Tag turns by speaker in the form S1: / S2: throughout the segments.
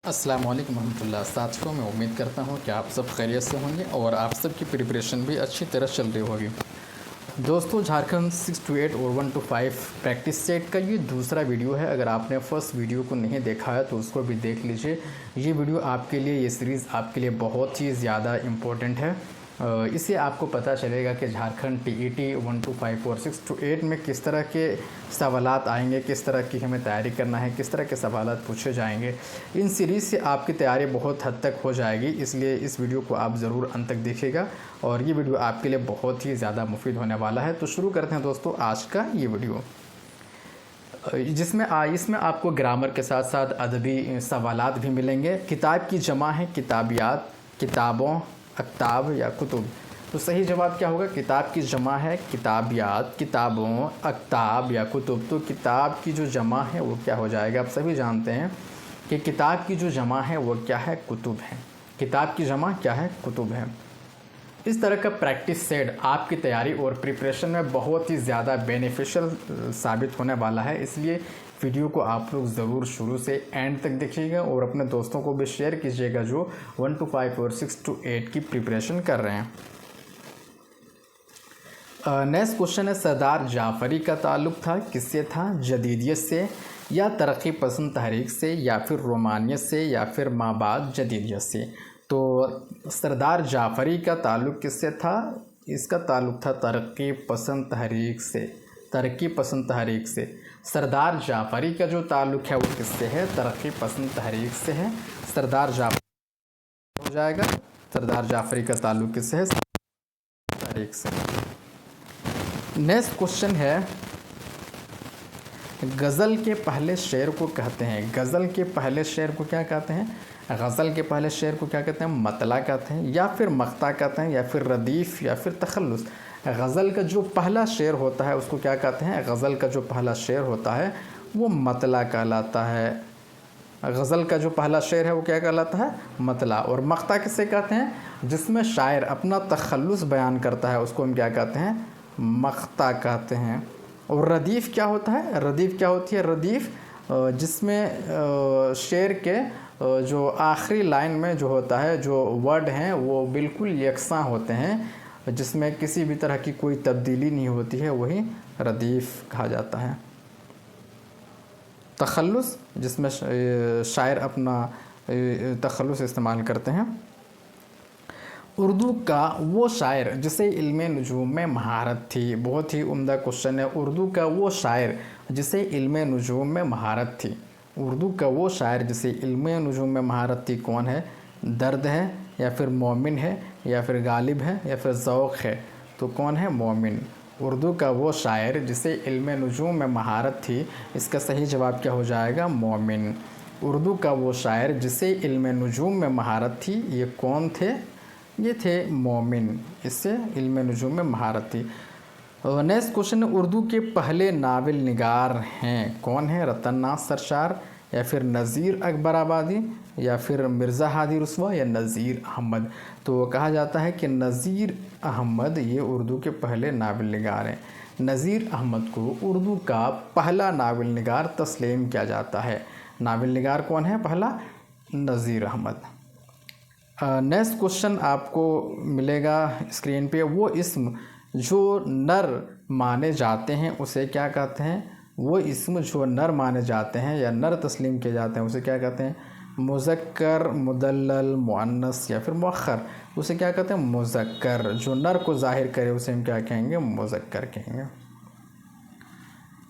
S1: अस्सलाम वालेकुम रहमतुल्लाह। साथियों, मैं उम्मीद करता हूँ कि आप सब खैरियत से होंगे और आप सब की प्रिपरेशन भी अच्छी तरह चल रही होगी। दोस्तों, झारखंड 6 to 8 और 1 to 5 प्रैक्टिस सेट का ये दूसरा वीडियो है। अगर आपने फर्स्ट वीडियो को नहीं देखा है तो उसको भी देख लीजिए। ये वीडियो आपके लिए, ये सीरीज़ आपके लिए बहुत ही ज़्यादा इम्पोर्टेंट है। इससे आपको पता चलेगा कि झारखंड टीईटी 1 to 5 और 6 to 8 में किस तरह के सवालात आएंगे, किस तरह की हमें तैयारी करना है, किस तरह के सवालात पूछे जाएंगे। इन सीरीज़ से आपकी तैयारी बहुत हद तक हो जाएगी, इसलिए इस वीडियो को आप ज़रूर अंत तक देखिएगा और ये वीडियो आपके लिए बहुत ही ज़्यादा मुफीद होने वाला है। तो शुरू करते हैं दोस्तों आज का ये वीडियो, इसमें आपको ग्रामर के साथ साथ अदबी सवालात भी मिलेंगे। किताब की जमा है किताबियात, किताबों, अक्ताब या कुतुब। तो सही जवाब क्या होगा? किताब की जमा है किताबियात, किताबों, अक्ताब या कुतुब। तो किताब की जो जमा है वो क्या हो जाएगा? आप सभी जानते हैं कि किताब की जो जमा है वो क्या है? कुतुब है। किताब की जमा क्या है? कुतुब है। इस तरह का प्रैक्टिस सेट आपकी तैयारी और प्रिपरेशन में बहुत ही ज़्यादा बेनिफिशियल साबित होने वाला है, इसलिए वीडियो को आप लोग ज़रूर शुरू से एंड तक देखिएगा और अपने दोस्तों को भी शेयर कीजिएगा जो 1 to 5 और 6 to 8 की प्रिपरेशन कर रहे हैं। नेक्स्ट क्वेश्चन है, सरदार जाफरी का ताल्लुक़ था किससे था? जदीदियत से या तरक्की पसंद तहरीक से या फिर रोमानियत से या फिर माबाद जदीदियत से? तो सरदार जाफरी का ताल्लुक़ किससे था? इसका ताल्लुक़ था तरक्की पसंद तहरीक से। तरक्की पसंद तहरीक से सरदार जाफरी का जो ताल्लुक़ है वो किससे है? तरक्की पसंद तहरीक से है। सरदार जाफरी हो जाएगा। सरदार जाफरी का ताल्लुक़ किससे है? तहरीक से। नेक्स्ट क्वेश्चन है, गज़ल के पहले शेर को कहते हैं, गज़ल के पहले शेर को क्या कहते हैं? गज़ल के पहले शेर को क्या कहते हैं? मतला कहते हैं या फिर मख्ता कहते हैं या फिर रदीफ़ या फिर तखल्लुस। गज़ल का जो पहला शेर होता है उसको क्या कहते हैं? गज़ल का जो पहला शेर होता है वो मतला कहलाता है। गज़ल का जो पहला शेर है वो क्या कहलाता है? मतला। और मख्ता किसे कहते हैं? जिसमें शायर अपना तखल्लुस बयान करता है उसको हम क्या कहते हैं? मख्ता कहते हैं। और रदीफ़ क्या होता है? रदीफ़ क्या होती है? रदीफ़ जिसमें शेर के जो आखिरी लाइन में जो होता है, जो वर्ड हैं वो बिल्कुल यकसां होते हैं, जिसमें किसी भी तरह की कोई तब्दीली नहीं होती है, वही रदीफ़ कहा जाता है। तखल्लुस जिसमें शायर अपना तखल्लुस इस्तेमाल करते हैं। उर्दू का वो शायर जिसे इल्मे नुजूम में महारत थी। बहुत ही उम्दा क्वेश्चन है। उर्दू का वो शायर जिसे इल्मे नुजूम में महारत थी। उर्दू का वो शायर जिसे इल्मे नुजूम में महारत थी कौन है? दर्द है या फिर मोमिन है या फिर गालिब है या फिर ज़ौक़ है? तो कौन है? मोमिन। उर्दू का वो शायर जिसे इल्मे नुजूम में महारत थी, इसका सही जवाब क्या हो जाएगा? मोमिन। उर्दू का वो शायर जिसे इल्मे नुजूम में महारत थी, ये कौन थे? ये थे मोमिन। इससे इल्मे नुजूम में महारत थी। नेक्स्ट क्वेश्चन, उर्दू के पहले नावल निगार हैं कौन है? रतन नाथ सरशार या फिर नज़ीर अकबर आबादी या फिर मिर्ज़ा हादी रुस्वा या नज़ीर अहमद? तो कहा जाता है कि नज़ीर अहमद ये उर्दू के पहले नावल निगार हैं। नज़ीर अहमद को उर्दू का पहला नावल निगार तस्लीम किया जाता है। नावल निगार कौन है पहला? नज़ीर अहमद। नेक्स्ट क्वेश्चन आपको मिलेगा स्क्रीन पे, वो इस्म जो नर माने जाते हैं उसे क्या कहते हैं? वो इस्म जो नर माने जाते हैं या नर तस्लीम किए जाते हैं उसे क्या कहते हैं? मुज़क्कर, मुदल्लल, मुअन्नस या फिर मुअख्खर? उसे क्या कहते हैं? मुज़क्कर। जो नर को ज़ाहिर करे उसे हम क्या कहेंगे? मुज़क्कर कहेंगे।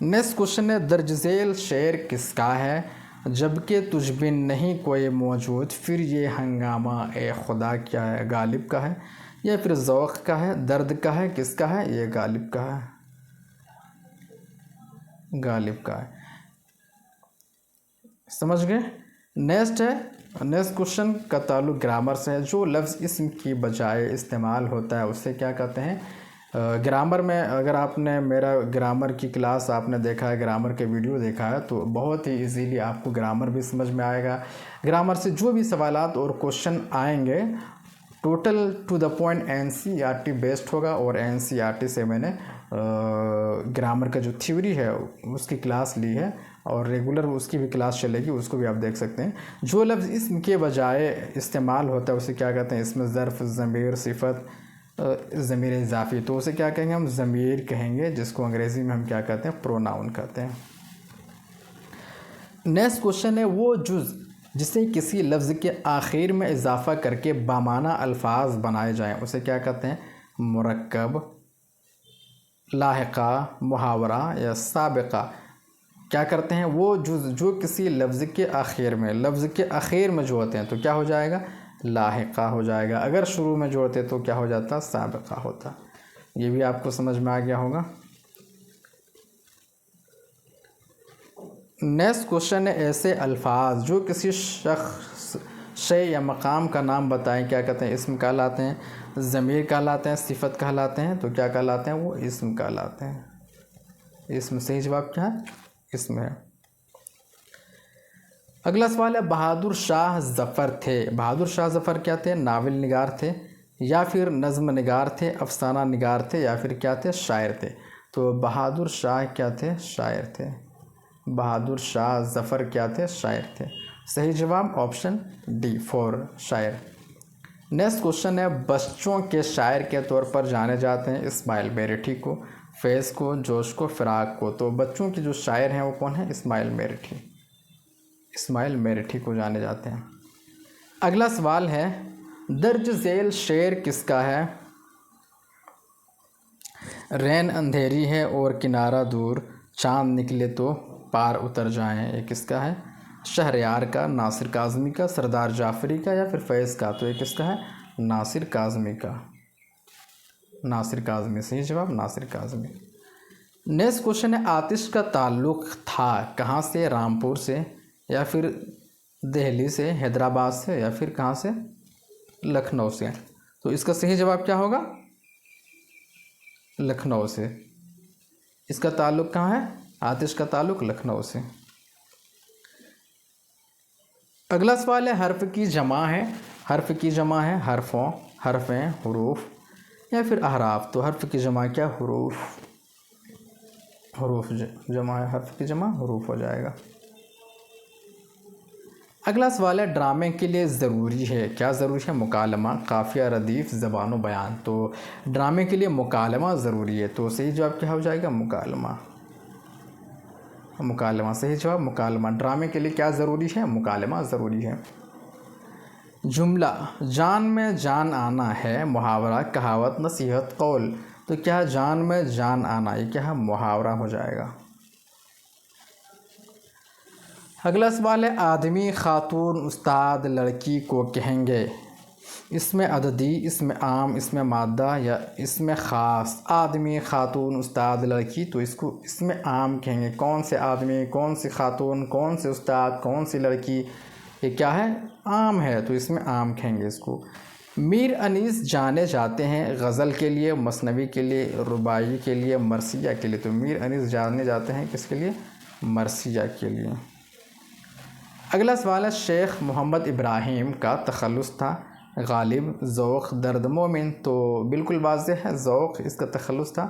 S1: नेक्स्ट क्वेश्चन है, दर्ज झेल शेर किसका है? जबकि तुझ बिन नहीं कोई मौजूद, फिर ये हंगामा ए खुदा क्या है? गालिब का है या फिर ज़ौक़ का है? दर्द का है? किसका है? ये गालिब का है। गालिब का है। समझ गए? नेक्स्ट है, नेक्स्ट क्वेश्चन का ताल्लुक़ ग्रामर से है। जो लफ्ज़ इस्म की बजाय इस्तेमाल होता है उसे क्या कहते हैं? ग्रामर में अगर आपने मेरा ग्रामर की क्लास आपने देखा है, ग्रामर के वीडियो देखा है, तो बहुत ही इजीली आपको ग्रामर भी समझ में आएगा। ग्रामर से जो भी सवालात और क्वेश्चन आएंगे total two the point NCERT based होगा और एनसीईआरटी से मैंने ग्रामर का जो थ्योरी है उसकी क्लास ली है, और रेगुलर उसकी भी क्लास चलेगी, उसको भी आप देख सकते हैं। जो लफ्ज़ इस्म के बजाय इस्तेमाल होता है उसे क्या कहते हैं? इसमें ज़र्फ़, ज़मीर, सिफ़त, ज़मीर इज़ाफ़ी, तो उसे क्या कहेंगे हम? ज़मीर कहेंगे, जिसको अंग्रेज़ी में हम क्या कहते हैं? प्रोनाउन कहते हैं। नेक्स्ट क्वेश्चन है वो जुज़ जिसे किसी लफ्ज़ के आखिर में इजाफ़ा करके बामाना अल्फाज बनाए जाएं उसे क्या कहते हैं? मुरक्कब, लाहिक़ा, मुहावरा या साबिक़ा। क्या करते हैं? वो जुज़ जो किसी लफ्ज़ के आखिर में, लफ्ज़ के आखिर में जोड़ते हैं तो क्या हो जाएगा? लाहिक़ा हो जाएगा। अगर शुरू में जोड़ते तो क्या हो जाता? साबिक़ा होता। ये भी आपको समझ में आ गया होगा। नेक्स्ट क्वेश्चन है ऐसे अल्फाज जो किसी शख्स, शय या मकाम का नाम बताएं, क्या कहते हैं? इस्म कहलाते हैं, ज़मीर कहलाते हैं, सिफ़त कहलाते हैं, तो क्या कहलाते हैं? वो इस्म कहलाते हैं। इस्म सही जवाब क्या है? इस्म है। अगला सवाल है बहादुर शाह ज़फ़र थे। बहादुर शाह ज़फ़र क्या थे? नावल निगार थे या फिर नज़्म निगार थे, अफसाना निगार थे या फिर क्या थे? शायर थे। तो बहादुर शाह क्या थे? शायर थे। बहादुर शाह ज़फ़र क्या थे? शायर थे। सही जवाब ऑप्शन डी 4 शायर। नेक्स्ट क्वेश्चन है बच्चों के शायर के तौर पर जाने जाते हैं इस्माइल मेरठी को, फैज़ को, जोश को, फ़िराक को। तो बच्चों के जो शायर हैं वो कौन है? इस्माइल मेरठी। इस्माइल मेरठी को जाने जाते हैं। अगला सवाल है दर्ज झेल शेर किसका है? रैन अंधेरी है और किनारा दूर, चाँद निकले तो पार उतर जाएं, ये किसका है? शहरयार का, नासिर काज़मी का, सरदार जाफ़री का या फिर फैज़ का। तो ये किसका है? नासिर काज़मी का। नासिर काज़मी सही जवाब, नासिर काज़मी। नेक्स्ट क्वेश्चन है आतिश का ताल्लुक़ था कहाँ से? रामपुर से या फिर दिल्ली से, हैदराबाद से या फिर कहाँ से? लखनऊ से। तो इसका सही जवाब क्या होगा? लखनऊ से। इसका ताल्लुक़ कहाँ है? आतिश का ताल्लुक़ लखनऊ से। अगला सवाल है हर्फ की जमा है। हर्फ की जमा है हरफ़ों, हरफ़ें, हुरूफ या फिर अहराफ। तो हर्फ की जमा क्या? हुरूफ। हुरूफ जमा है, हर्फ की जमा हुरूफ हो जाएगा। अगला सवाल है ड्रामे के लिए ज़रूरी है, क्या ज़रूरी है? मुकालमा, काफ़िया, रदीफ़, ज़बान व बयान। तो ड्रामे के लिए मुकालमा ज़रूरी है, तो सही जवाब क्या हो जाएगा? मुकालमा। मुकालमा सही जवाब, मुकालमा। ड्रामे के लिए क्या ज़रूरी है? मुकालमा ज़रूरी है। जुमला जान में जान आना है मुहावरा, कहावत, नसीहत, कौल। तो क्या जान में जान आना ये क्या है? मुहावरा हो जाएगा। अगला सवाल है आदमी, खातून, उस्ताद, लड़की को कहेंगे इसमें अददी, इसमें आम, इसमें मादा या इसमें ख़ास। आदमी, खातून, उस्ताद, लड़की, तो इसको इसमें आम कहेंगे। कौन से आदमी, कौन सी खातून, कौन से उस्ताद, कौन सी लड़की, ये क्या है? आम है, तो इसमें आम कहेंगे इसको। मीर अनीस जाने जाते हैं गज़ल के लिए, मसनवी के लिए, रुबाई के लिए, मरसिया के लिए। तो मीर अनीस जाने जाते हैं किसके लिए? मरसिया के लिए। अगला सवाल है शेख मोहम्मद इब्राहिम का तखल्लुस था गालिब, ज़ौक़, दर्द, मोमिन। तो बिल्कुल वाज़ेह है, ज़ौक़ इसका तखल्लुस था।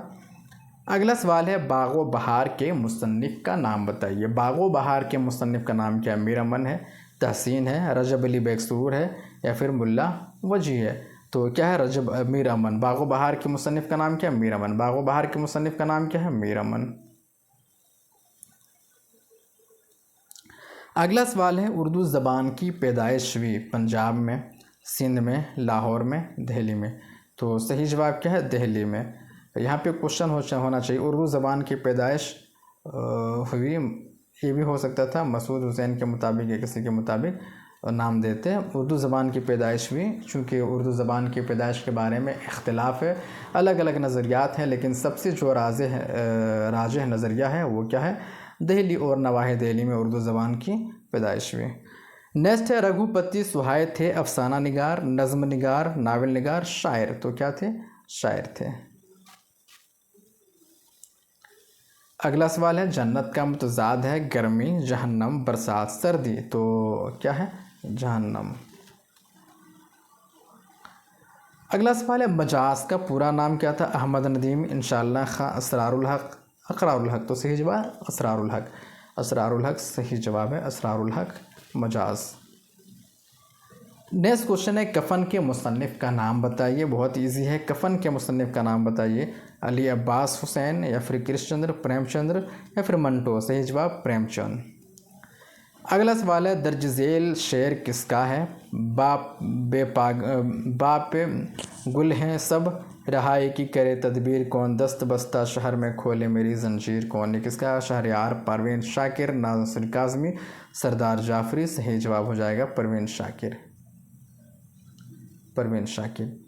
S1: अगला सवाल है बाग़ो बहार के मुसन्निफ़ का नाम बताइए। बाग़ो बहार के मुसन्निफ़ का नाम क्या है? मीर अमन है, तहसीन है, रजब अली बेकसूर है या फिर मुल्ला वजी है। तो क्या है? रजब मीर अमन। बाग़ो बहार के मुसन्निफ़ का नाम क्या है? मीर अमन। बाग़ो बहार के मुसन्निफ़ का नाम क्या है? मीर अमन। अगला सवाल है उर्दू ज़बान की पैदाइश हुई पंजाब में, सिंध में, लाहौर में, दिल्ली में। तो सही जवाब क्या है? दिल्ली में। यहाँ पे क्वेश्चन होना चाहिए उर्दू ज़बान की पैदाइश हुई, ये भी हो सकता था मसूद हुसैन के मुताबिक या किसी के मुताबिक नाम देते हैं। उर्दू ज़बान की पैदाइश हुई, चूँकि उर्दू ज़बान की पैदाइश के बारे में इख्तिलाफ़ है, अलग अलग नज़रियात हैं, लेकिन सबसे जो राजिह नज़रिया है वो क्या है? दिल्ली और नवाहे दिल्ली में उर्दू ज़बान की पैदाइश हुई। नेक्स्ट है रघुपति सुहाय थे अफसाना निगार, नज़्म निगार, नावल निगार, शायर। तो क्या थे? शायर थे। अगला सवाल है जन्नत का मुतज़ाद है गर्मी, जहन्नम, बरसात, सर्दी। तो क्या है? जहन्नम। अगला सवाल है मजाज का पूरा नाम क्या था? अहमद नदीम, इंशाअल्लाह खां, असरारुल हक, अकरारुल हक। तो सही जवाब असरारुल हक। असरारुल हक सही जवाब है, असरारुल हक मजाज। नेक्स्ट क्वेश्चन है कफ़न के मुसन्निफ़ का नाम बताइए। बहुत इजी है, कफ़न के मुसन्निफ़ का नाम बताइए। अली अब्बास हुसैन या फिर कृष्णचंद्र, प्रेमचंद्र या फिर मंटो। सही जवाब प्रेमचंद। अगला सवाल है दर्ज झेल शेर किसका है। बाप पे गुल हैं सब, रहाई की करे तदबीर कौन, दस्त बस्ता शहर में खोले मेरी जंजीर कौन। ये किसका। शहरयार, परवीन शाकिर, नासिर काज़मी, सरदार जाफरी। सही जवाब हो जाएगा परवीन शाकिर, परवीन शाकिर।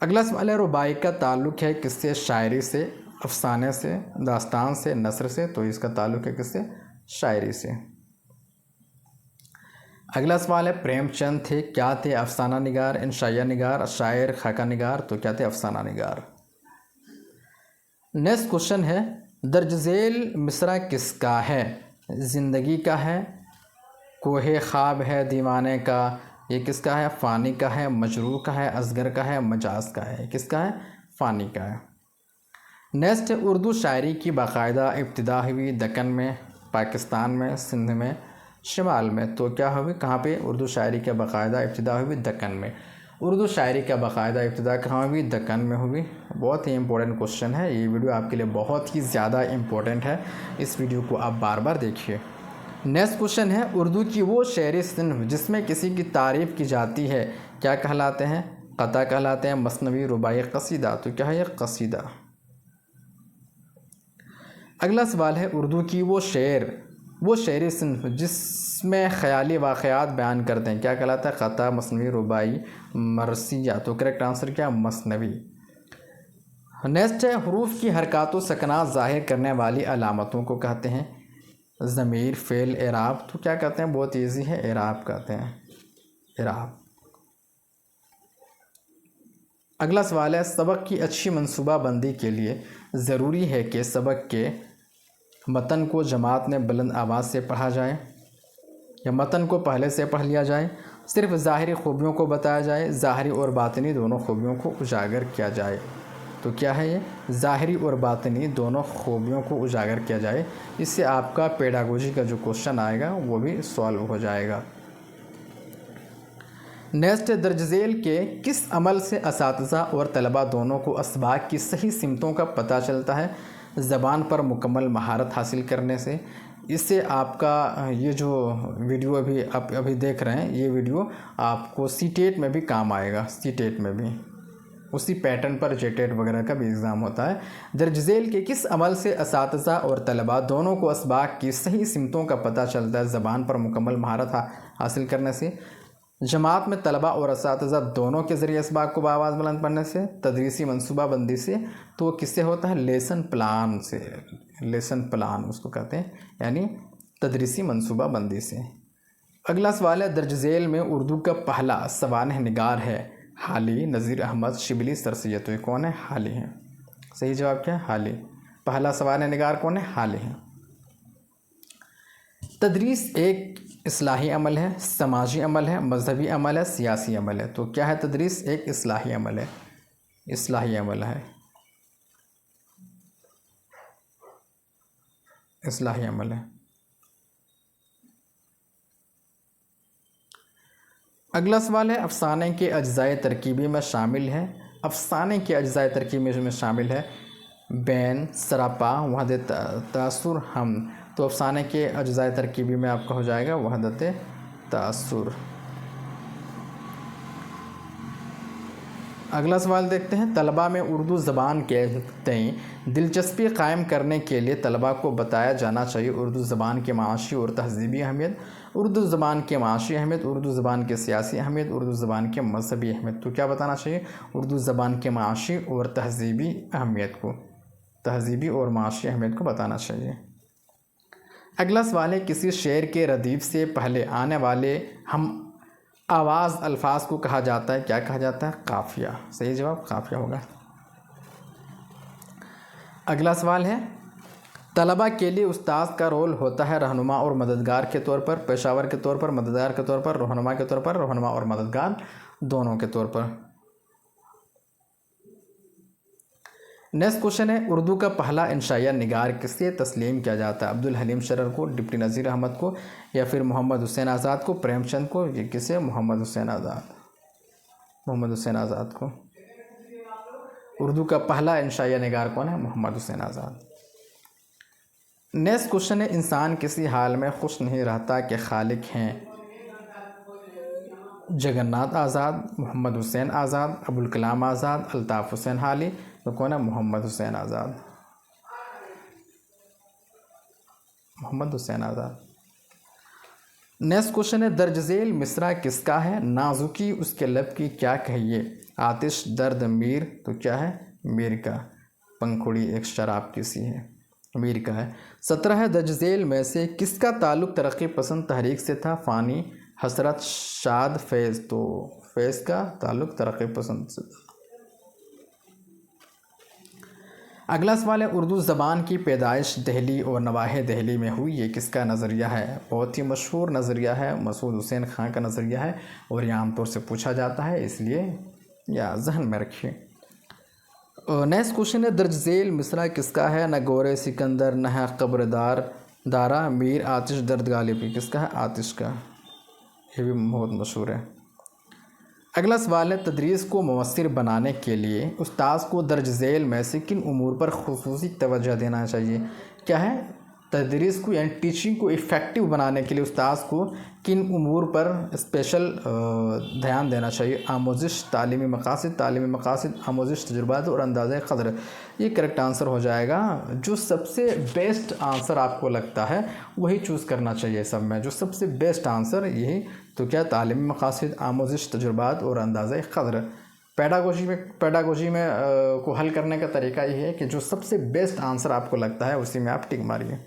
S1: अगला सवाल है रुबाई का ताल्लुक़ है किससे। शायरी से, अफसाने से, दास्तान से, नसर से। तो इसका ताल्लुक़ है किससे। शायरी से। अगला सवाल है प्रेमचंद थे क्या थे। अफसाना निगार, इंशाइया निगार, शायर, खाका निगार। तो क्या थे। अफसाना निगार। नेक्स्ट क्वेश्चन है दर्ज झेल मिसरा किसका है। ज़िंदगी का है, कोहे ख्वाब है दीवाने का। ये किसका है। फ़ानी का है, मजरूह का है, असगर का है, मजाज का है। किसका है। फ़ानी का है। नेक्स्ट उर्दू शायरी की बाकायदा इब्तिदा हुई दक्कन में, पाकिस्तान में, सिंध में, शिमाल में। तो क्या हुई, कहाँ पे उर्दू शायरी का बाकायदा इब्तिदा हुई। दक्कन में। उर्दू शायरी का बाकायदा इब्तिदा कहाँ हुई। दक्कन में हुई। बहुत ही इंपॉर्टेंट क्वेश्चन है, ये वीडियो आपके लिए बहुत ही ज़्यादा इम्पोर्टेंट है, इस वीडियो को आप बार बार देखिए। नेक्स्ट क्वेश्चन है उर्दू की वो शेर सिन्फ जिसमें किसी की तारीफ़ की जाती है क्या कहलाते हैं। क़ता कहलाते हैं, मसनवी, रुबाई, कसीदा। तो क्या है ये कसीदा। अगला सवाल है उर्दू की वो शेर सिन्फ जिसमें ख़याली वाक़यात बयान करते हैं क्या कहलाता है। क़ता, मसनवी, रुबाई, मरसिया। तो करेक्ट आंसर क्या। मसनवी। नेक्स्ट है हरूफ की हरकत व सकनात ज़ाहिर करने वाली अलामतों को कहते हैं। ज़मीर, फ़ेल, एराब। तो क्या कहते हैं। बहुत ईजी है, एराब कहते हैं, एराब। अगला सवाल है सबक की अच्छी मनसूबाबंदी के लिए ज़रूरी है कि सबक के मतन को जमात में बुलंद आवाज़ से पढ़ा जाए या मतन को पहले से पढ़ लिया जाए, सिर्फ ज़ाहिरी खूबियों को बताया जाए, ज़ाहिरी और बातिनी दोनों खूबियों को उजागर किया जाए। तो क्या है ये। ज़ाहिरी और बातिनी दोनों खूबियों को उजागर किया जाए। इससे आपका पेडागोजी का जो क्वेश्चन आएगा वो भी सॉल्व हो जाएगा। नेक्स्ट दर्ज झेल के किस अमल से असातिज़ा और तलबा दोनों को असबाक की सही सिमतों का पता चलता है। ज़बान पर मुकम्मल महारत हासिल करने से। इससे आपका ये जो वीडियो आप अभी देख रहे हैं, ये वीडियो आपको सीटेट में भी काम आएगा। सीटेट में भी उसी पैटर्न पर जेटेट वगैरह का भी एग्ज़ाम होता है। दर्ज झेल के किस अमल से असातिज़ा और तलबा दोनों को असबाक की सही सिमतों का पता चलता है। ज़बान पर मुकम्मल महारत हासिल करने से, जमात में तलबा और असातिज़ा दोनों के ज़रिए असबाक को बाआवाज़ बुलंद पढ़ने से, तदरीसी मनसूबाबंदी से। तो किससे होता है। लेसन प्लान से। लेसन प्लान उसको कहते हैं, यानी तदरीसी मनसूबाबंदी से। अगला सवाल है दर्ज झेल में उर्दू का पहला सवानह निगार है। हाली, नज़ीर अहमद, शिबली, सर सैयद। तो ये कौन है। हाली है। सही जवाब क्या है। हाली। पहला सवानह निगार कौन है। हाली है। तदरीस एक इस्लाही अमल है, समाजी अमल है, मजहबी अमल है, सियासी अमल है। तो क्या है। तदरीस एक इस्लाही अमल है, इस्लाही अमल है, इस्लाही अमल है। अगला सवाल है अफसाने के अज्जाए तरकीबी में शामिल है। अफसाने के अज्जाए तरकीबी में शामिल है बैन, सरापा, वहदत तासुर, हम। तो अफसाने के अज्जाए तरकीबी में आपका हो जाएगा वहदत तासुर। अगला सवाल देखते हैं तलबा में उर्दू ज़बान के तई दिलचस्पी कायम करने के लिए तलबा को बताया जाना चाहिए उर्दू ज़बान के माशी और तहज़ीबी अहमियत, उर्दू ज़बान के माशी अहमियत, उर्दू ज़बान के सियासी अहमियत, उर्दू ज़बान के मजहबी अहमियत। तो क्या बताना चाहिए। उर्दू ज़बान के माशी और तहज़ीबी अहमियत को, तहज़ीबी और माशी अहमियत को बताना चाहिए। अगला सवाल है किसी शेर के रदीफ से पहले आने वाले हम आवाज़ अल्फाज को कहा जाता है। क्या कहा जाता है। काफ़िया। सही जवाब काफ़िया होगा। अगला सवाल है तलबा के लिए उस्ताद का रोल होता है रहनुमा और मददगार के तौर पर, पेशावर के तौर पर, मददगार के तौर पर, रहनुमा के तौर पर, रहनुमा और मददगार दोनों के तौर पर। नेक्स्ट क्वेश्चन है, उर्दू का पहला इंशाइया निगार किसे तस्लीम किया जाता है? अब्दुल हलीम शरर को, डिप्टी नज़ीर अहमद को, या फिर मोहम्मद हुसैन आज़ाद को, प्रेमचंद को, ये किसे? मोहम्मद हुसैन आज़ाद को। उर्दू का पहला इंशाइया निगार कौन है? मोहम्मद हुसैन आज़ाद। नेक्स्ट क्वेश्चन है, इंसान किसी हाल में खुश नहीं रहता के खालिक हैं? जगन्नाथ आज़ाद, मोहम्मद हुसैन आज़ाद, अबुल कलाम आज़ाद, अल्ताफ़ हुसैन हाली, तो कौन है? मोहम्मद हुसैन आज़ाद। नेक्स्ट क्वेश्चन है, दर्ज झेल मिसरा किसका है? नाजुकी उसके लब की क्या कहिए? आतिश, दर्द, मीर, तो क्या है? मीर का। पंखुड़ी एक शराब की सी है, मीर का है। 17 है, दर्ज झेल में से किसका ताल्लुक़ तरक्की पसंद तहरीक से था? फ़ानी, हसरत, शाद, फैज़, तो फैज़ का ताल्लुक़ तरक्की पसंद से था। अगला सवाल है, उर्दू ज़बान की पैदाइश दिल्ली और नवाहे दिल्ली में हुई, ये किसका नज़रिया है? बहुत ही मशहूर नज़रिया है, मसूद हुसैन खान का नज़रिया है, और यह आमतौर से पूछा जाता है, इसलिए या जहन में रखिए। नेक्स्ट क्वेश्चन है, दर्ज झेल मिसरा किसका है? न गोरे सिकंदर, न है कब्रदार दारा, मीर, आतिश, दर्द गालिब, किसका है? आतिश का। ये भी बहुत मशहूर है। अगला सवाल है, तदरीस को मुयस्सर बनाने के लिए उस्ताद को दर्ज झेल में से किन उमूर पर खुसूसी तवज्जो देना चाहिए? क्या है? तदरीस को यानी टीचिंग को इफ़ेक्टिव बनाने के लिए उस्ताद को किन उमूर पर स्पेशल ध्यान देना चाहिए? आमोजिश, तालीमी मकासिद, आमोजिश, तजुर्बात और अंदाज़े क़द्र। ये करेक्ट आंसर हो जाएगा। जो सबसे बेस्ट आंसर आपको लगता है वही चूज़ करना चाहिए सब में, जो सबसे बेस्ट आंसर यही, तो क्या? तालीमी मकासिद, आमोजिश, तजुर्बात और अंदाज़े क़द्र। पैडागोजी में को हल करने का तरीका ये है कि जो सबसे बेस्ट आंसर आपको लगता है उसी में आप टिक मारिए।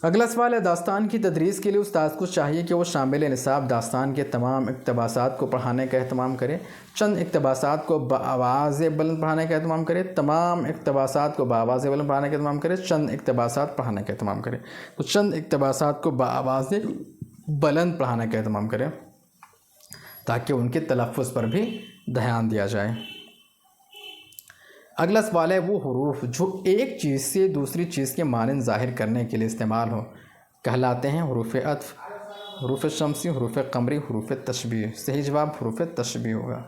S1: अगला सवाल है, दास्तान की तदरीस के लिए उस्ताद को चाहिए कि वो शामिल निसाब दास्तान के तमाम इक़्तिबासात को पढ़ाने का एहतमाम करे, चंद इक़्तिबासात को बआवाज़ बुलंद पढ़ाने का एहतमाम करे, तमाम इक़्तिबासात को बआवाज़ बुलंद पढ़ाने का एहतमाम करे, चंद इक़्तिबासात पढ़ाने का एहतमाम करे। तो चंद इक़्तिबासात को बआवाज़ बुलंद पढ़ाने का एहतमाम करे ताकि उनके तलफ़्फ़ुज़ पर भी ध्यान दिया जाए। अगला सवाल है, वो हुरूफ जो एक चीज़ से दूसरी चीज़ के मानिंद ज़ाहिर करने के लिए इस्तेमाल हो कहलाते हैं हुरूफ अत्फ़, हुरूफ शम्सी, हुरूफ क़मरी, हुरूफ तशबीह। सही जवाब हुरूफ तशबीह होगा।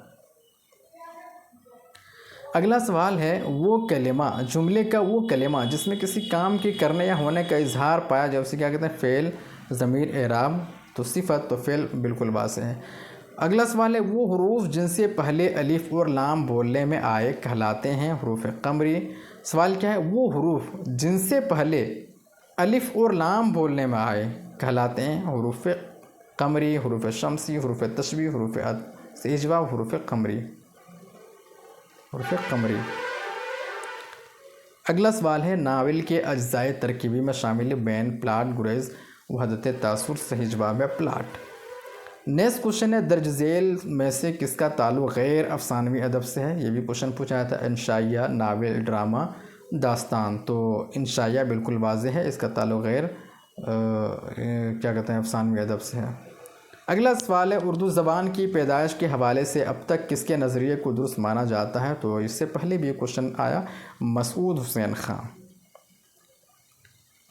S1: अगला सवाल है, वो कलिमा, जुमले का वो कलिमा जिसमें किसी काम के करने या होने का इजहार पाया जाए उसे क्या कहते हैं? फ़ेल, ज़मीर, एराब, तो सिफ़त, तो फ़ेल बिल्कुल वाज़ेह है। अगला सवाल है, वो हुरूफ जिनसे पहले अलिफ और लाम बोलने में आए कहलाते हैं हुरूफ क़मरी। सवाल क्या है? वो हुरूफ जिनसे पहले अलिफ और लाम बोलने में आए कहलाते हैं हुरूफ क़मरी, हुरूफ शम्सी, हुरूफ तशबीह, हुरूफ अत्फ़। सही जवाब हुरूफ क़मरी, हुरूफ क़मरी। अगला सवाल है, नावल के अज्ज़ाए तरकीबी में शामिल बैन, प्लाट, गुरेज़, वहदत तासुर। सही जवाब है प्लाट। नेक्स्ट क्वेश्चन है, दर्ज झेल में से किसका ताल्लुक़ गैर अफ़सानवी अदब से है? ये भी क्वेश्चन पूछा जाता है। इंशाइया, नावल, ड्रामा, दास्तान, तो इंशाइया बिल्कुल वाज़ेह है, इसका ताल्लुक़ गैर क्या कहते हैं? अफ़सानवी अदब से है। अगला सवाल है, उर्दू ज़बान की पैदाइश के हवाले से अब तक किसके नज़रिए को दुरुस्त माना जाता है? तो इससे पहले भी क्वेश्चन आया, मसूद हुसैन खान।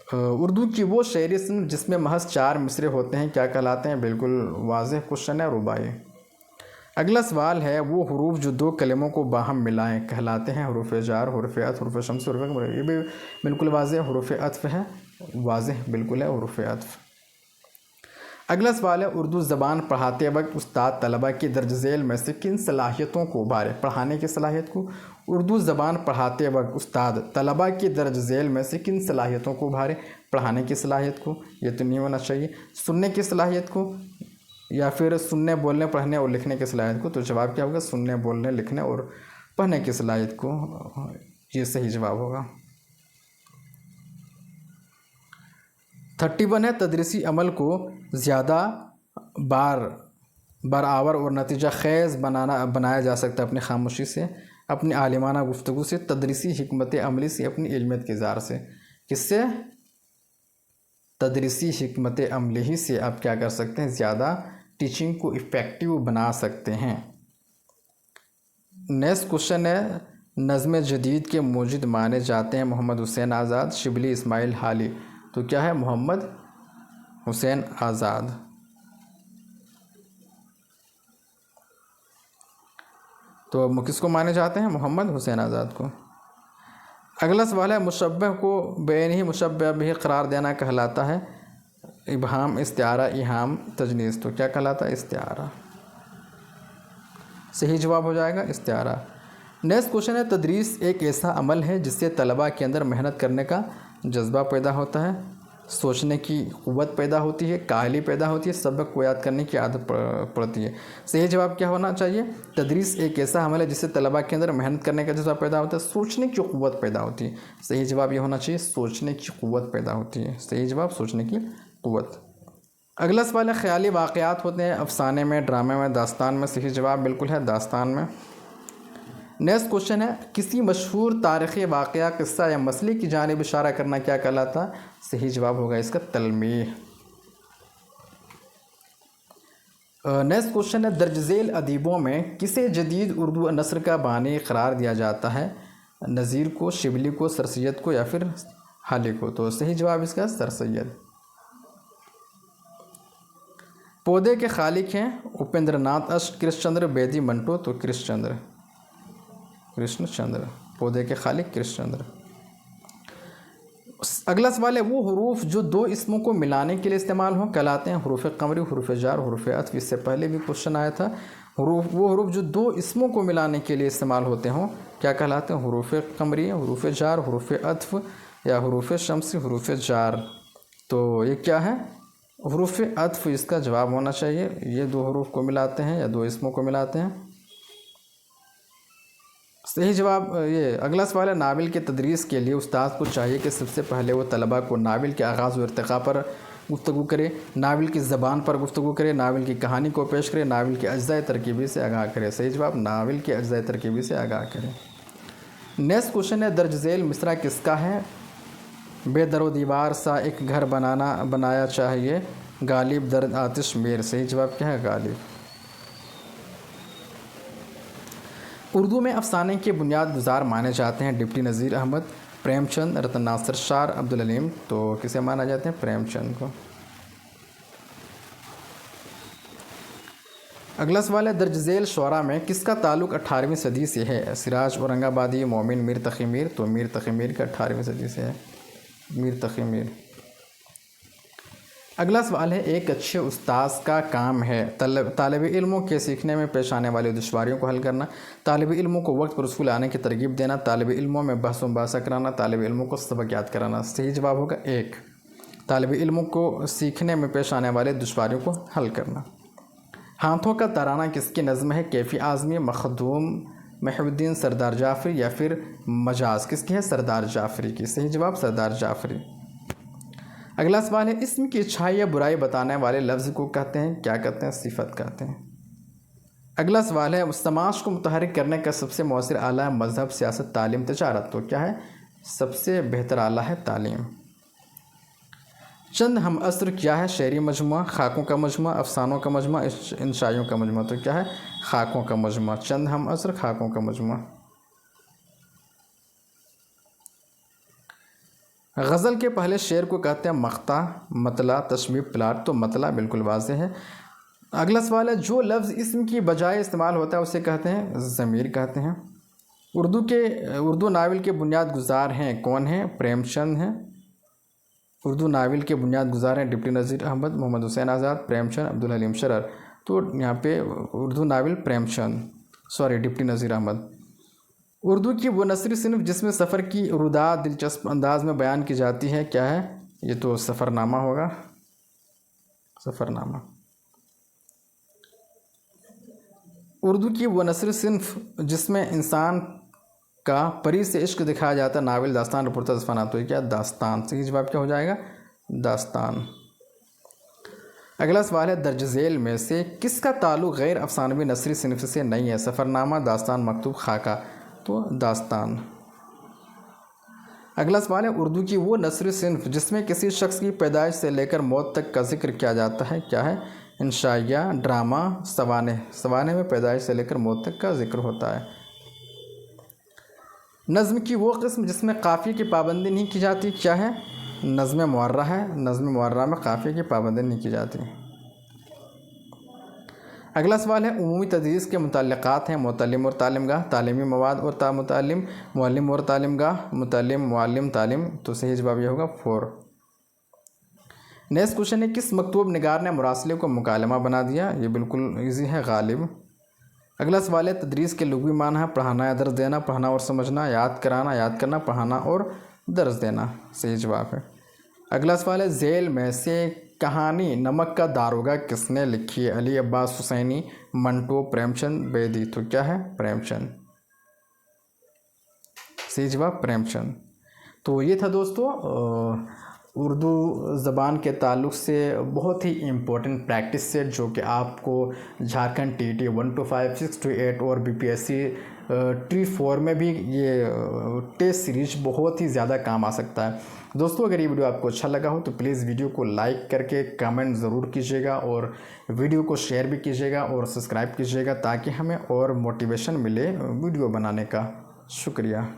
S1: उर्दू की वो शेरी सिंध जिसमें महज 4 मिसरे होते हैं क्या कहलाते हैं? बिल्कुल वाज़ेह क्वेश्चन है, रुबाई। अगला सवाल है, वो हुरूफ जो 2 कलमों को बाहम मिलाएं कहलाते हैं हुरूफ जार, हुरूफ अत्फ़, हुरूफ शम्स, हुरूफ क़मर। ये भी बिल्कुल वाज़ेह हुरूफ अत्फ़ है, वाज़ेह बिल्कुल है हुरूफ अत्फ़। अगला सवाल है, उर्दू ज़बान पढ़ाते वक्त उस्ताद तलबा की दर्ज झेल में से किन सलाहियतों को उभारे? पढ़ाने की सलाहियत को। उर्दू ज़बान पढ़ाते वक्त उस्ताद तलबा की दर्ज झेल में से किन सलाहियतों को उभारे? पढ़ाने की सलाहियत को, ये तो नहीं होना चाहिए। सुनने की सलाहियत को, या फिर सुनने, बोलने, पढ़ने और लिखने की सलाहियत को। तो जवाब क्या होगा? सुनने, बोलने, लिखने और पढ़ने की सलाहियत को, ये सही जवाब होगा। 31 है, तदरीसी अमल को ज़्यादा बराबर और नतीजा ख़ेज़ बनाया जा सकता है अपनी खामोशी से, अपनी आलिमाना गुफ्तगू से, तदरीसी हिकमत अमली से, अपनी इल्मियत के इज़हार से। किससे? तदरीसी हिकमत अमली ही से आप क्या कर सकते हैं? ज़्यादा टीचिंग को इफ़ेक्टिव बना सकते हैं। नेक्स्ट क्वेश्चन है, नज़्म जदीद के मूजिद माने जाते हैं मोहम्मद हुसैन आज़ाद, शिबली, इस्माइल हाली। तो क्या है? मोहम्मद हुसैन आज़ाद। तो किसको माने जाते हैं? मोहम्मद हुसैन आज़ाद को। अगला सवाल है, मुशब्बह को बेन ही मुशब्बह भी करार देना कहलाता है? इबहाम, इस्तिआरा, इहाम, तजनीज़। तो क्या कहलाता है? इस्तिआरा। सही जवाब हो जाएगा इस्तिआरा। नेक्स्ट क्वेश्चन है, तदरीस एक ऐसा अमल है जिससे तलबा के अंदर मेहनत करने का जज्बा पैदा होता है, सोचने की क़ुव्वत पैदा होती है, काहली पैदा होती है, सबक को याद करने की आदत पड़ती है। सही जवाब क्या होना चाहिए? तदरीस एक ऐसा अमल है जिससे तलबा के अंदर मेहनत करने का जज्बा पैदा होता है, सोचने की क़ुव्वत पैदा होती है। सही जवाब ये होना चाहिए, सोचने की क़ुव्वत पैदा होती है। सही जवाब सोचने की क़ुव्वत। अगला सवाल है, ख़याली वाक़यात होते हैं अफ़साने में, ड्रामे में, दास्तान में। सही जवाब बिल्कुल है दास्तान में। नेक्स्ट क्वेश्चन है, किसी मशहूर तारीख़ी वाक़या, किस्सा या मसले की जानिब इशारा करना क्या कहलाता? सही जवाब होगा इसका तलमीह। नेक्स्ट क्वेश्चन है, दर्ज झेल अदीबों में किसे जदीद उर्दू नस्र का बानी करार दिया जाता है? नज़ीर को, शिबली को, सर सैयद को या फिर हाली को? तो सही जवाब इसका सर सैयद। पौधे के खालिक हैं उपेंद्र नाथ अश्क, कृष्णचंद्र बेदी मंटो। तो कृष्णचंद्र पौधे के खालिक कृष्णचंद्र। अगला सवाल है, वो हरूफ जो दो इसमों को मिलाने के लिए इस्तेमाल हो कहलाते हैं? हरूफ कमरी, हरूफ जार, हरूफ अत्फ। इससे पहले भी क्वेश्चन आया था। वो हरूफ जो दो इसमों को मिलाने के लिए इस्तेमाल होते हों क्या कहलाते हैं? हरूफ कमरी, हरूफ जार, हरूफ अत्फ या हरूफ शम्सी, हरूफ जार। तो ये क्या है? हरूफ अत्फ इसका जवाब होना चाहिए। ये दो हरूफ को मिलाते हैं या दो इसमों को मिलाते हैं। सही जवाब ये। अगला सवाल है, नावल के तदरीस के लिए उस्ताद को चाहिए कि सबसे पहले वो तलबा को नावल के आगाज़ व इर्तिक़ा पर गुफ्तगू करे, नावल की ज़बान पर गुफ्तगू करे, नावल की कहानी को पेश करे, नावल के अज्ज़ाए तरकीबी से आगाह करे। सही जवाब नावल के अज्ज़ाए तरकीबी से आगाह करे। नेक्स्ट क्वेश्चन है, दर्ज झेल मिसरा किसका है? बेदरो दीवार सा एक घर बनाया चाहिए, गालिब दर्द आतिश मेर। सही जवाब क्या है? गालिब। उर्दू में अफसाने के बुनियाद गुजार माने जाते हैं? डिप्टी नज़ीर अहमद, प्रेमचंद, रतन नासिर शार, अब्दुल हलीम। तो किसे माना जाते हैं? प्रेमचंद को। अगला सवाल है, दर्ज झेल शुअरा में किसका ताल्लुक़ 18वीं सदी से है? सिराज औरंगाबादी, मोमिन, मीर तक़ी मीर। तो मीर तक़ी मीर का 18वीं सदी से है, मीर तक़ी मीर। अगला सवाल है, एक अच्छे उस्ताद का काम है तालिब इल्मों के सीखने में पेश आने वाली दुश्वारियों को हल करना, तालिब इल्मों को वक्त पर स्कूल आने की तरगीब देना, तालिब इल्मों में बहस मुबासा कराना, तालिब इल्मों को सबक याद कराना। सही जवाब होगा एक, तालिब इल्मों को सीखने में पेश आने वाले दुश्वारियों को हल करना। हाथों का तराना किसकी नज़्म है? कैफ़ी आज़मी, मखदूम, महबुद्दीन, सरदार जाफ़री या फिर मजाज। किसकी है? सरदार जाफ़री की। सही जवाब सरदार जाफ़री। अगला सवाल है, इसम की अच्छाई या बुराई बताने वाले लफ्ज़ को कहते हैं? क्या कहते हैं? सिफत कहते हैं। अगला सवाल है, समाज को मुतहरिक करने का सबसे मौसर आला है? मज़हब, सियासत, तालीम, तजारत। तो क्या है? सबसे बेहतर आला है तालीम। चंद हम असर क्या है? शेरी मजमुआ, खाकों का मजमुआ, अफसानों का मजमुआ, इंशाइयों का मजमुआ। तो क्या है? खाकों का मजमुआ। चंद हम असर, खाकों का मजमुआ। गज़ल के पहले शेर को कहते हैं मख्ता, मतला, तशमीब, प्लाट। तो मतला बिल्कुल वाज़ेह है। अगला सवाल है, जो लफ्ज़ इसम की बजाय इस्तेमाल होता है उसे कहते हैं? ज़मीर कहते हैं। उर्दू नावल के बुनियाद गुजार हैं? कौन हैं? प्रेमचंद हैं। उर्दू नावल के बुनियाद गुजार हैं डिप्टी नज़ीर अहमद, मोहम्मद हुसैन आज़ाद, प्रेमचंद, अब्दुल हलीम शरर। तो यहाँ पे उर्दू नावल डिप्टी नज़ीर अहमद। उर्दू की वो नसरी सिन्फ जिसमें सफ़र की रुदात दिलचस्प अंदाज में बयान की जाती है? क्या है? ये तो सफ़रनामा होगा, सफ़रनामा। उर्दू की वो नसरी सिन्फ जिसमें इंसान का परी से इश्क दिखाया जाता है? नावल, दास्तान, रिपोर्टर, ज़फ़ाना। तो ये क्या? दास्तान। सही जवाब क्या हो जाएगा? दास्तान। अगला सवाल है, दर्ज झेल में से किसका ताल्लुक़ गैर अफसानवी नसरी सिन्फ से नहीं है? सफ़रनामा, दास्तान, मकतूब, खाका। तो दास्तान। अगला सवाल है, उर्दू की वो नसरी सिन्फ जिसमें किसी शख्स की पैदाइश से लेकर मौत तक का जिक्र किया जाता है? क्या है? इंशाइया, ड्रामा, सवाने। सवाने में पैदाइश से लेकर मौत तक का जिक्र होता है। नज़्म की वो किस्म जिसमें काफ़िए की पाबंदी नहीं की जाती क्या है? नज़्म मुअर्रा है। नज़्म मुअर्रा में काफ़िए की पाबंदी नहीं की जाती। अगला सवाल है उमूमी तदरीस के मुतल्लिक़ात हैं मुतल्लिम और तालीमगाह, तालीमी मवाद और मुतल्लिम, मुअल्लिम और तालीमगाह, मुतल्लिम मुअल्लिम तालीम। तो सही जवाब ये होगा 4। नेक्स्ट क्वेश्चन है किस मकतूब निगार ने मुरासले को मुकालमा बना दिया? ये बिल्कुल ईजी है, गालिब। अगला सवाल है तदरीस के लुग़वी माना है पढ़ाना या दर्ज देना, पढ़ाना और समझना, याद कराना, याद करना, पढ़ाना और दर्ज देना। सही जवाब है। अगला सवाल है झेल में से कहानी नमक का दारोगा किसने लिखी है? अली अब्बास हुसैनी, मंटो, प्रेमचंद, बेदी। तो क्या है? प्रेमचंद। सही जवाब प्रेमचंद। तो ये था दोस्तों उर्दू ज़बान के ताल्लुक़ से बहुत ही इम्पोर्टेंट प्रैक्टिस सेट जो कि आपको झारखंड TET 1 to 5, 6 to 8 और BPSC T 4 में भी ये टेस्ट सीरीज बहुत ही ज़्यादा काम आ सकता है। दोस्तों अगर ये वीडियो आपको अच्छा लगा हो तो प्लीज़ वीडियो को लाइक करके कमेंट ज़रूर कीजिएगा और वीडियो को शेयर भी कीजिएगा और सब्सक्राइब कीजिएगा ताकि हमें और मोटिवेशन मिले वीडियो बनाने का। शुक्रिया।